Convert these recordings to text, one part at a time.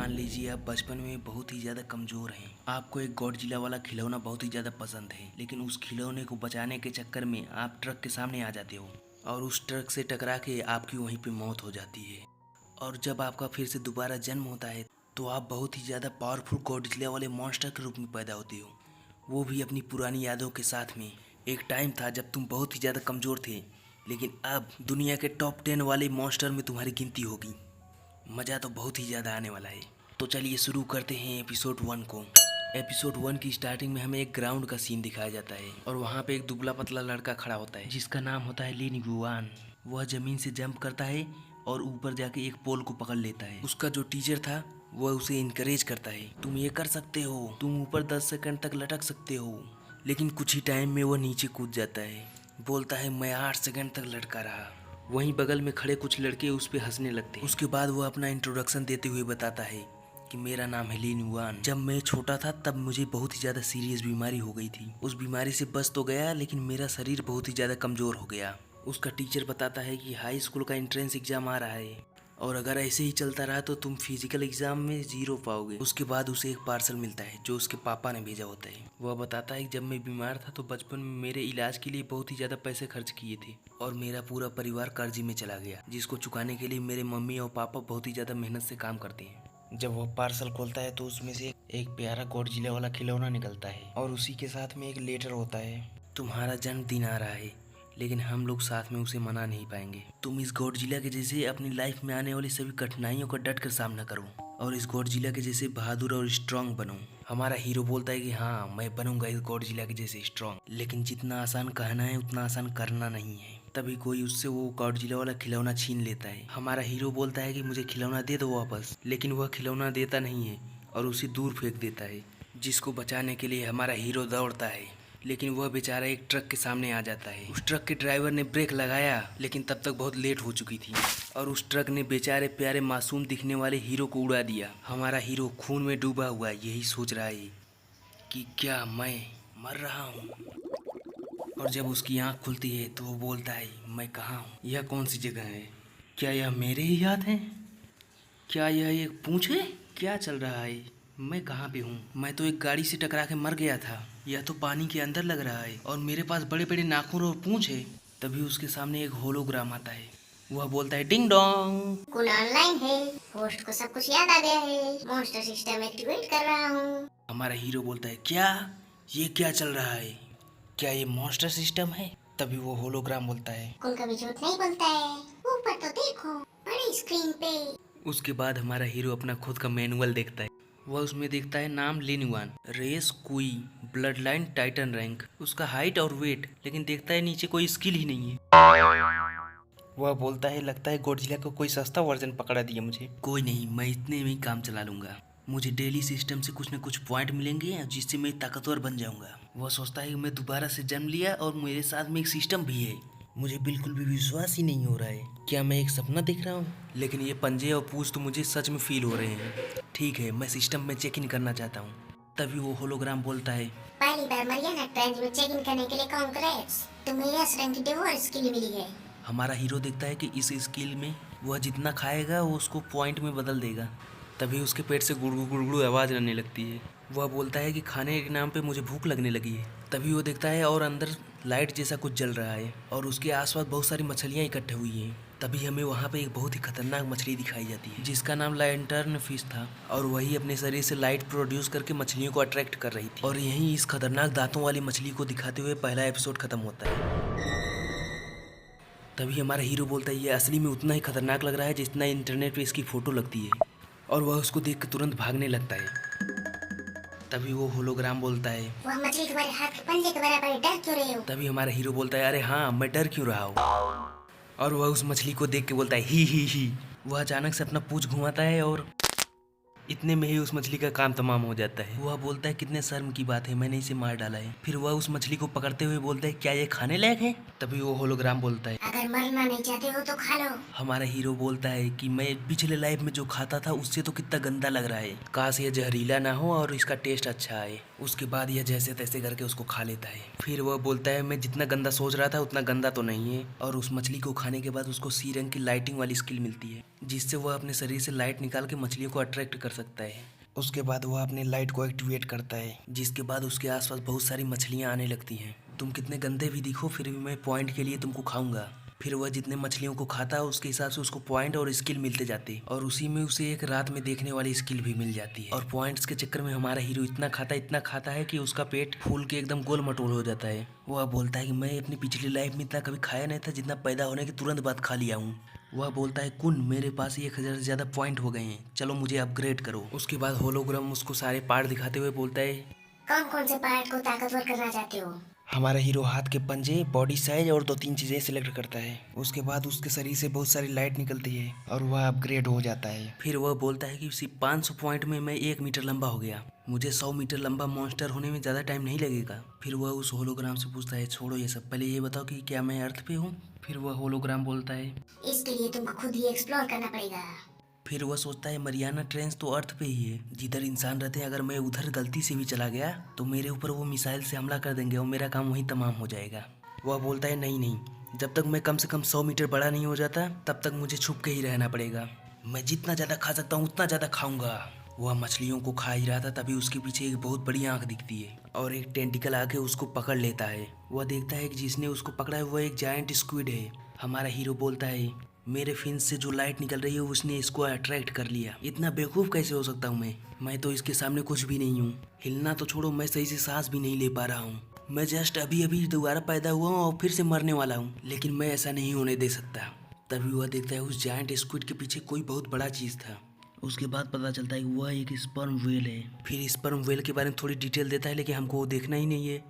मान लीजिए आप बचपन में बहुत ही ज़्यादा कमज़ोर हैं। आपको एक गॉडजिला वाला खिलौना बहुत ही ज़्यादा पसंद है, लेकिन उस खिलौने को बचाने के चक्कर में आप ट्रक के सामने आ जाते हो और उस ट्रक से टकरा के आपकी वहीं पे मौत हो जाती है। और जब आपका फिर से दोबारा जन्म होता है तो आप बहुत ही ज़्यादा पावरफुल गॉडजिला वाले मॉन्स्टर के रूप में पैदा होते हो, वो भी अपनी पुरानी यादों के साथ में। एक टाइम था जब तुम बहुत ही ज़्यादा कमज़ोर थे, लेकिन अब दुनिया के टॉप 10 वाले मॉन्स्टर में तुम्हारी गिनती होगी। मज़ा तो बहुत ही ज़्यादा आने वाला है। तो चलिए शुरू करते हैं एपिसोड 1 को। एपिसोड 1 की स्टार्टिंग में हमें एक ग्राउंड का सीन दिखाया जाता है और वहाँ पे एक दुबला पतला लड़का खड़ा होता है जिसका नाम होता है लिन युआन। वह ज़मीन से जंप करता है और ऊपर जाके एक पोल को पकड़ लेता है। उसका जो टीचर था वह उसे इनकरेज करता है, तुम ये कर सकते हो, तुम ऊपर 10 सेकंड तक लटक सकते हो। लेकिन कुछ ही टाइम में वह नीचे कूद जाता है, बोलता है मैं 8 सेकंड तक लटका रहा। वहीं बगल में खड़े कुछ लड़के उस पे हंसने लगते हैं। उसके बाद वो अपना इंट्रोडक्शन देते हुए बताता है कि मेरा नाम है लिन युआन। जब मैं छोटा था तब मुझे बहुत ही ज़्यादा सीरियस बीमारी हो गई थी। उस बीमारी से बच तो गया, लेकिन मेरा शरीर बहुत ही ज़्यादा कमज़ोर हो गया। उसका टीचर बताता है कि हाई स्कूल का एंट्रेंस एग्ज़ाम आ रहा है और अगर ऐसे ही चलता रहा तो तुम फिजिकल एग्जाम में 0 पाओगे। उसके बाद उसे एक पार्सल मिलता है जो उसके पापा ने भेजा होता है। वह बताता है कि जब मैं बीमार था तो बचपन में मेरे इलाज के लिए बहुत ही ज़्यादा पैसे खर्च किए थे और मेरा पूरा परिवार कर्जे में चला गया, जिसको चुकाने के लिए मेरे मम्मी और पापा बहुत ही ज़्यादा मेहनत से काम करते हैं। जब वह पार्सल खोलता है तो उसमें से एक प्यारा गॉडजिला वाला खिलौना निकलता है और उसी के साथ में एक लेटर होता है, तुम्हारा जन्मदिन आ रहा है लेकिन हम लोग साथ में उसे मना नहीं पाएंगे। तुम इस गॉडजिला के जैसे अपनी लाइफ में आने वाली सभी कठिनाइयों का डट कर सामना करो और इस गॉडजिला के जैसे बहादुर और स्ट्रांग बनो। हमारा हीरो बोलता है कि हाँ मैं बनूंगा इस गॉडजिला के जैसे स्ट्रांग, लेकिन जितना आसान कहना है उतना आसान करना नहीं है। तभी कोई उससे वो गॉडजिला वाला खिलौना छीन लेता है। हमारा हीरो बोलता है कि मुझे खिलौना दे दो वापस, लेकिन वह खिलौना देता नहीं है और उसे दूर फेंक देता है। जिसको बचाने के लिए हमारा हीरो दौड़ता है, लेकिन वह बेचारा एक ट्रक के सामने आ जाता है। उस ट्रक के ड्राइवर ने ब्रेक लगाया, लेकिन तब तक बहुत लेट हो चुकी थी और उस ट्रक ने बेचारे प्यारे मासूम दिखने वाले हीरो को उड़ा दिया। हमारा हीरो खून में डूबा हुआ यही सोच रहा है कि क्या मैं मर रहा हूँ। और जब उसकी आँख खुलती है तो वो बोलता है मैं कहाँ हूँ, यह कौन सी जगह है, क्या यह मेरे ही याद है, क्या यह एक पूंछ है, क्या चल रहा है, मैं कहाँ पे हूँ। मैं तो एक गाड़ी से टकरा के मर गया था, यह तो पानी के अंदर लग रहा है और मेरे पास बड़े बड़े नाखून और पूंछ है। तभी उसके सामने एक होलोग्राम आता है। वह बोलता है डिंग डोंग, कूल ऑनलाइन है, होस्ट को सब कुछ याद आ गया है, मॉन्स्टर सिस्टम एक्टिवेट कर रहा हूँ। हमारा हीरो बोलता है क्या, ये क्या चल रहा है, क्या ये मॉन्स्टर सिस्टम है। तभी वो होलोग्राम बोलता है कूल कभी झूठ नहीं बोलता है, ऊपर तो देखो बड़ी स्क्रीन पे। उसके बाद हमारा हीरो अपना खुद का मैनुअल देखता है। वह उसमें देखता है नाम लिन युआन, रेस कुई, ब्लड लाइन टाइटन रैंक, उसका हाइट और वेट, लेकिन देखता है नीचे कोई स्किल ही नहीं है। वह बोलता है लगता है गॉडजिला को कोई सस्ता वर्जन पकड़ा दिया मुझे। कोई नहीं, मैं इतने में ही काम चला लूंगा। मुझे डेली सिस्टम से कुछ न कुछ पॉइंट मिलेंगे जिससे मैं ताकतवर बन जाऊंगा। वह सोचता है कि मैं दोबारा से जन्म लिया और मेरे साथ में एक सिस्टम भी है। मुझे बिल्कुल भी विश्वास ही नहीं हो रहा है, क्या मैं एक सपना देख रहा हूँ। लेकिन ये पंजे और पूछ तो मुझे सच में फील हो रहे हैं। ठीक है, मैं सिस्टम में चेक इन करना चाहता हूँ। तभी वो होलोग्राम बोलता है पहली बार मरियाना ट्रेंच में चेक इन करने के लिए कांग्रेट्स, तुम्हें यस रैंक की डिवोर्स स्किल मिली है। हमारा हीरो देखता है कि इस स्किल में वह जितना खाएगा वो उसको पॉइंट में बदल देगा। तभी उसके पेट से गुड़गुड़ गुड़गुड़ आवाज़ आने लगती है। वह बोलता है कि खाने के नाम पे मुझे भूख लगने लगी है। तभी वो देखता है और अंदर लाइट जैसा कुछ जल रहा है और उसके आसपास बहुत सारी मछलियाँ इकट्ठे हुई हैं। तभी हमें वहाँ पे एक बहुत ही खतरनाक मछली दिखाई जाती है जिसका नाम लैंटर्न फिश था और वही अपने शरीर से लाइट प्रोड्यूस करके मछलियों को अट्रैक्ट कर रही थी। और यहीं इस खतरनाक दांतों वाली मछली को दिखाते हुए पहला एपिसोड खत्म होता है। तभी हमारा हीरो बोलता है ये असली में उतना ही खतरनाक लग रहा है जितना इंटरनेट पे इसकी फ़ोटो लगती है, और वह उसको देख कर तुरंत भागने लगता है। तभी वो होलोग्राम बोलता है वह मछली तुम्हारे हाथ के पंजे के बराबर है, डर क्यों रहे हो। तभी हमारा हीरो बोलता है अरे हाँ मैं डर क्यों रहा हूँ। और वह उस मछली को देख के बोलता है ही। वह अचानक से अपना पूंछ घुमाता है और इतने में ही उस मछली का काम तमाम हो जाता है। वह बोलता है कितने शर्म की बात है, मैंने इसे मार डाला है। फिर वह उस मछली को पकड़ते हुए बोलता है क्या ये खाने लायक है। तभी वो होलोग्राम बोलता है अगर मरना नहीं चाहते हो तो खा लो। हमारा हीरो बोलता है कि मैं पिछले लाइफ में जो खाता था उससे तो कितना गंदा लग रहा है, काश ये जहरीला ना हो और इसका टेस्ट अच्छा आए। उसके बाद यह जैसे तैसे करके उसको खा लेता है। फिर वह बोलता है मैं जितना गंदा सोच रहा था उतना गंदा तो नहीं है। और उस मछली को खाने के बाद उसको सी रंग की लाइटिंग वाली स्किल मिलती है जिससे वह अपने शरीर से लाइट निकाल के मछलियों को अट्रैक्ट कर सकता है। उसके बाद वह अपने लाइट को एक्टिवेट करता है, जिसके बाद उसके आसपास बहुत सारी मछलियाँ आने लगती हैं। तुम कितने गंदे भी दिखो, फिर भी मैं पॉइंट के लिए तुमको खाऊंगा। फिर वह जितने मछलियों को खाता है उसके हिसाब से उसको पॉइंट और स्किल मिलते जाते, और उसी में उसे एक रात में देखने वाली स्किल भी मिल जाती है। और पॉइंट्स के चक्कर में हमारा हीरो इतना खाता है कि उसका पेट फूल के एकदम गोल मटोल हो जाता है। वह बोलता है कि मैं अपनी पिछली लाइफ में इतना कभी खाया नहीं था जितना पैदा होने के तुरंत बाद खा लिया हूँ। वह बोलता है कुन, मेरे पास 1000 से ज़्यादा पॉइंट हो गए हैं, चलो मुझे अपग्रेड करो। उसके बाद होलोग्राम उसको सारे पार्ट दिखाते हुए बोलता है, कौन कौन से पार्ट को ताकतवर करना चाहते हो? हमारा हीरो हाथ के पंजे, बॉडी साइज और 2-3 चीज़ें सिलेक्ट करता है। उसके बाद उसके शरीर से बहुत सारी लाइट निकलती है और वह अपग्रेड हो जाता है। फिर वह बोलता है कि सिर्फ 500 पॉइंट में मैं 1 मीटर लंबा हो गया, मुझे 100 मीटर लंबा मॉन्स्टर होने में ज़्यादा टाइम नहीं लगेगा। फिर वह उस होलोग्राम से पूछता है, छोड़ो ये सब, पहले ये बताओ कि क्या मैं अर्थ पे हूँ? फिर वह होलोग्राम बोलता है, इसके लिए तुमको खुद ही एक्सप्लोर करना पड़ेगा। फिर वह सोचता है मरियाना ट्रेंच तो अर्थ पे ही है, जिधर इंसान रहते हैं। अगर मैं उधर गलती से भी चला गया तो मेरे ऊपर वो मिसाइल से हमला कर देंगे और मेरा काम वहीं तमाम हो जाएगा। वह बोलता है, नहीं नहीं, जब तक मैं कम से कम 100 मीटर बड़ा नहीं हो जाता तब तक मुझे छुप के ही रहना पड़ेगा। मैं जितना ज़्यादा खा सकता हूँ उतना ज़्यादा खाऊंगा। वह मछलियों को खा ही रहा था, तभी उसके पीछे एक बहुत बड़ी आंख दिखती है और एक टेंटिकल आके उसको पकड़ लेता है। वह देखता है कि जिसने उसको पकड़ा है वह एक जायंट स्क्विड है। हमारा हीरो बोलता है, मेरे फिन से जो लाइट निकल रही है उसने इसको अट्रैक्ट कर लिया। इतना बेवकूफ़ कैसे हो सकता हूँ मैं तो इसके सामने कुछ भी नहीं हूँ। हिलना तो छोड़ो, मैं सही से सांस भी नहीं ले पा रहा हूँ। मैं जस्ट अभी अभी दोबारा पैदा हुआ हूँ और फिर से मरने वाला हूँ, लेकिन मैं ऐसा नहीं होने दे सकता। तभी वह देखता है उस जायंट स्क्विड के पीछे कोई बहुत बड़ा चीज़ था। उसके बाद पता चलता है कि वह एक स्पर्म व्हेल है। फिर स्पर्म व्हेल के बारे में थोड़ी डिटेल देता है, लेकिन हमको वो देखना ही नहीं है।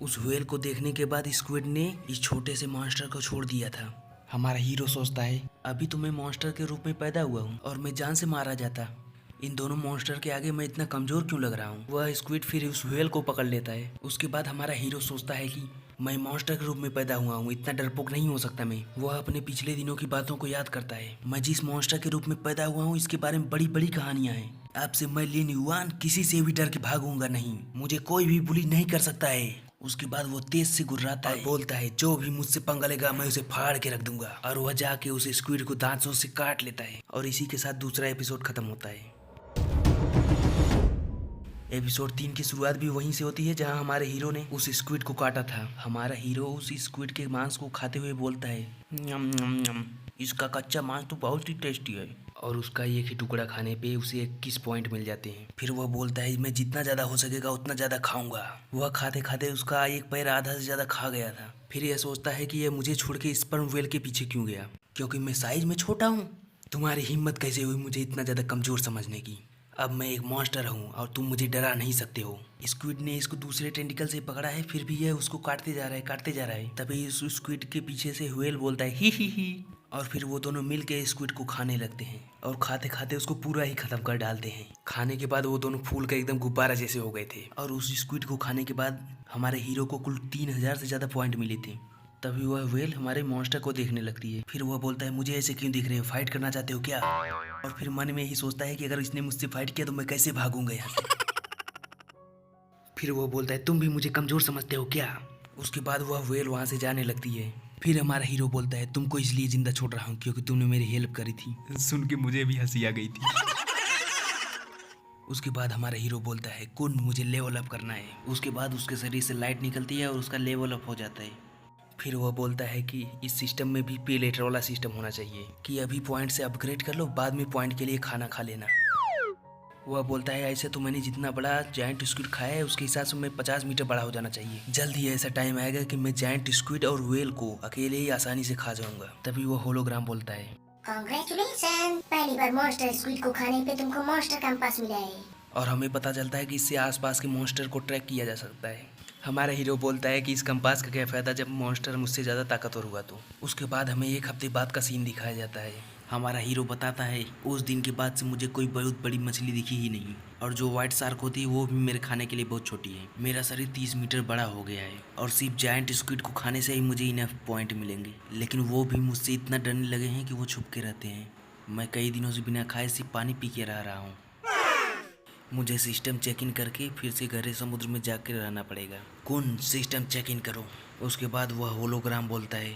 उस व्हेल को देखने के बाद स्क्विड ने इस छोटे से मॉन्स्टर को छोड़ दिया था। हमारा हीरो सोचता है, अभी तो मैं मॉन्स्टर के रूप में पैदा हुआ हूँ और मैं जान से मारा जाता, इन दोनों मॉन्स्टर के आगे मैं इतना कमज़ोर क्यों लग रहा हूँ। वह स्क्विड फिर उस व्हेल को पकड़ लेता है। उसके बाद हमारा हीरो सोचता है कि मैं मॉन्स्टर के रूप में पैदा हुआ हूँ, इतना डरपोक नहीं हो सकता मैं। वह अपने पिछले दिनों की बातों को याद करता है। मैं जिस मॉन्स्टर के रूप में पैदा हुआ हूँ इसके बारे में बड़ी बड़ी कहानियाँ हैं। आपसे मैं लिन युआन किसी से भी डर के भागूंगा नहीं, मुझे कोई भी बुली नहीं कर सकता है। उसके बाद वो तेज से गुर्राता है, बोलता है जो भी मुझसे पंगा लेगा मैं उसे फाड़ के रख दूंगा। और वह जाके उस स्क्विड को दांतों से काट लेता है और इसी के साथ दूसरा एपिसोड खत्म होता है। एपिसोड 3 की शुरुआत भी वहीं से होती है जहां हमारे हीरो ने उस स्क्विड को काटा था। हमारा हीरो उस स्क्विड के मांस को खाते हुए बोलता है, "न्यम न्यम न्यम, इसका कच्चा मांस तो बहुत ही टेस्टी है।" और उसका एक ही टुकड़ा खाने पे उसे 21 पॉइंट मिल जाते हैं। फिर वह बोलता है, मैं जितना ज़्यादा हो सकेगा उतना ज़्यादा खाऊंगा। वह खाते खाते उसका एक पैर आधा से ज़्यादा खा गया था। फिर यह सोचता है कि यह मुझे छोड़ के स्पर्म व्हेल के पीछे क्यों गया, क्योंकि मैं साइज में छोटा हूँ। तुम्हारी हिम्मत कैसे हुई मुझे इतना ज़्यादा कमज़ोर समझने की? अब मैं एक मॉन्स्टर हूँ और तुम मुझे डरा नहीं सकते हो। स्क्विड ने इसको दूसरे टेंटिकल से पकड़ा है, फिर भी यह उसको काटते जा रहा है। तभी इस स्क्विड के पीछे से व्हेल बोलता है, ही। और फिर वो दोनों मिल के स्क्विड को खाने लगते हैं और खाते खाते उसको पूरा ही खत्म कर डालते हैं। खाने के बाद वो दोनों फूल का एकदम गुब्बारा जैसे हो गए थे। और उस स्क्विड को खाने के बाद हमारे हीरो को कुल 3000 से ज़्यादा पॉइंट मिले थे। तभी वह व्हेल हमारे मॉन्स्टर को देखने लगती है। फिर वह बोलता है, मुझे ऐसे क्यों देख रहे हो, फाइट करना चाहते हो क्या? और फिर मन में ही सोचता है कि अगर इसने मुझसे फाइट किया तो मैं कैसे भागूंगा यहाँ से। फिर वह बोलता है, तुम भी मुझे कमज़ोर समझते हो क्या? उसके बाद वह व्हेल वहाँ से जाने लगती है। फिर हमारा हीरो बोलता है, तुमको इसलिए जिंदा छोड़ रहा हूँ क्योंकि तुमने मेरी हेल्प करी थी। सुन के मुझे भी हंसी आ गई थी। उसके बाद हमारा हीरो बोलता है, कुन मुझे लेवल अप करना है। उसके बाद उसके शरीर से लाइट निकलती है और उसका लेवल अप हो जाता है। फिर वह बोलता है कि इस सिस्टम में भी पे लेटर वाला सिस्टम होना चाहिए, कि अभी पॉइंट से अपग्रेड कर लो, बाद में पॉइंट के लिए खाना खा लेना। वह बोलता है, ऐसे तो मैंने जितना बड़ा जायंट स्क्विड खाया है उसके हिसाब से मैं 50 मीटर बड़ा हो जाना चाहिए। जल्द ही ऐसा टाइम आएगा कि मैं जायंट स्क्विड और व्हेल को अकेले ही आसानी से खा जाऊंगा। तभी वह होलोग्राम बोलता है, कांग्रेचुलेशन, पहली बार मॉन्स्टर स्क्विड को खाने पे तुमको मॉन्स्टर कंपास मिला है। और हमें पता चलता है कि इससे आसपास के मॉन्स्टर को ट्रैक किया जा सकता है। हमारा हीरो बोलता है कि इस कंपास का क्या फ़ायदा जब मॉन्स्टर मुझसे ज़्यादा ताकतवर हुआ तो। उसके बाद हमें 1 हफ्ते बाद का सीन दिखाया जाता है। हमारा हीरो बताता है, उस दिन के बाद से मुझे कोई बहुत बड़ी मछली दिखी ही नहीं, और जो व्हाइट शार्क होती है वो भी मेरे खाने के लिए बहुत छोटी है। मेरा शरीर 30 मीटर बड़ा हो गया है और सिर्फ जायंट स्क्विड को खाने से ही मुझे इनफ पॉइंट मिलेंगे, लेकिन वो भी मुझसे इतना डरने लगे हैं कि वो छुप के रहते हैं। मैं कई दिनों से बिना खाए सिर्फ पानी पी के रह रहा हूँ। मुझे सिस्टम चेक इन करके फिर से गहरे समुद्र में जाकर रहना पड़ेगा। कौन सिस्टम चेक इन करो। उसके बाद वह होलोग्राम बोलता है,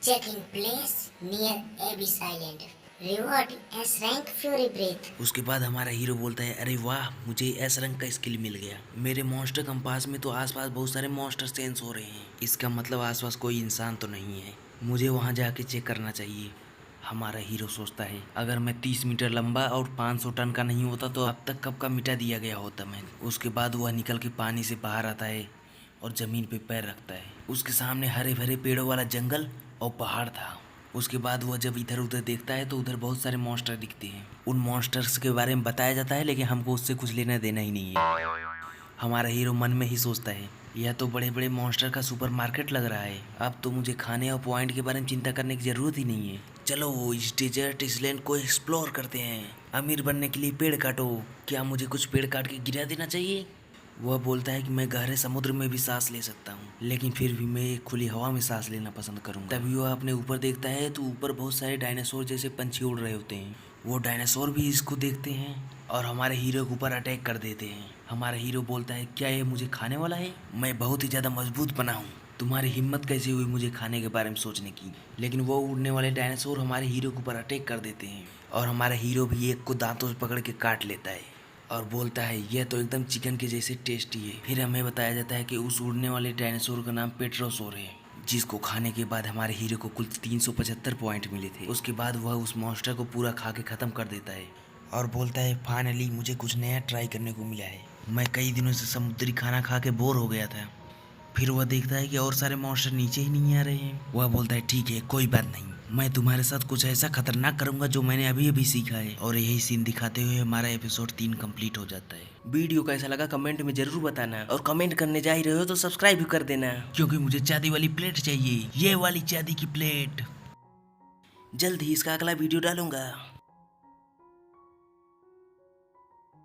check in place near Abyss island. Reward S rank fury breath. उसके बाद हमारा हीरो बोलता है, अरे वाह, मुझे एस रैंक का स्किल मिल गया। मेरे मॉन्स्टर कंपास में तो आसपास बहुत सारे मॉन्स्टर सेंस हो रहे हैं। इसका मतलब आसपास कोई इंसान तो नहीं है। मुझे वहां जाके चेक करना चाहिए। हमारा हीरो सोचता है, अगर मैं 30 मीटर लंबा और 500 टन का नहीं होता तो अब तक कब का मिटा दिया गया होता मैं। उसके बाद वह निकल के पानी से बाहर आता है और जमीन पे पैर रखता है। उसके सामने हरे भरे पेड़ों वाला जंगल और पहाड़ था। उसके बाद वह जब इधर उधर देखता है तो उधर बहुत सारे मॉन्स्टर दिखते हैं। उन मॉन्स्टर्स के बारे में बताया जाता है, लेकिन हमको उससे कुछ लेना देना ही नहीं है। हमारा हीरो मन में ही सोचता है, यह तो बड़े बड़े मॉन्स्टर का सुपरमार्केट लग रहा है। अब तो मुझे खाने और पॉइंट के बारे में चिंता करने की जरूरत ही नहीं है। चलो इस डेजर्ट इसलैंड को एक्सप्लोर करते हैं। अमीर बनने के लिए पेड़ काटो। क्या मुझे कुछ पेड़ काट के गिरा देना चाहिए? वह बोलता है कि मैं गहरे समुद्र में भी सांस ले सकता हूँ, लेकिन फिर भी मैं एक खुली हवा में सांस लेना पसंद करूँगा। तभी वह अपने ऊपर देखता है तो ऊपर बहुत सारे डायनासोर जैसे पंछी उड़ रहे होते हैं। वो डायनासोर भी इसको देखते हैं और हमारे हीरो के ऊपर अटैक कर देते हैं। हमारा हीरो बोलता है, क्या ये मुझे खाने वाला है? मैं बहुत ही ज़्यादा मजबूत बना हूँ। तुम्हारी हिम्मत कैसे हुई मुझे खाने के बारे में सोचने की? लेकिन वो उड़ने वाले डायनासोर हमारे हीरो के ऊपर अटैक कर देते हैं और हमारा हीरो भी एक को दांतों से पकड़ के काट लेता है और बोलता है, यह तो एकदम चिकन के जैसे टेस्टी है। फिर हमें बताया जाता है कि उस उड़ने वाले डायनासोर का नाम पेट्रोसोर है, जिसको खाने के बाद हमारे हीरो को कुल 375 पॉइंट मिले थे। उसके बाद वह उस मॉन्स्टर को पूरा खा के ख़त्म कर देता है और बोलता है, फाइनली मुझे कुछ नया ट्राई करने को मिला है। मैं कई दिनों से समुद्री खाना खा के बोर हो गया था। फिर वह देखता है कि और सारे मॉन्स्टर नीचे ही नहीं आ रहे हैं। वह बोलता है, ठीक है, कोई बात नहीं, मैं तुम्हारे साथ कुछ ऐसा खतरनाक करूंगा जो मैंने अभी अभी सीखा है। और यही सीन दिखाते हुए हमारा एपिसोड 3 कंप्लीट हो जाता है। वीडियो कैसा लगा कमेंट में जरूर बताना, और कमेंट करने जा ही रहे हो तो सब्सक्राइब भी कर देना, क्योंकि मुझे चांदी वाली प्लेट चाहिए, ये वाली चांदी की प्लेट। जल्द ही इसका अगला वीडियो डालूंगा।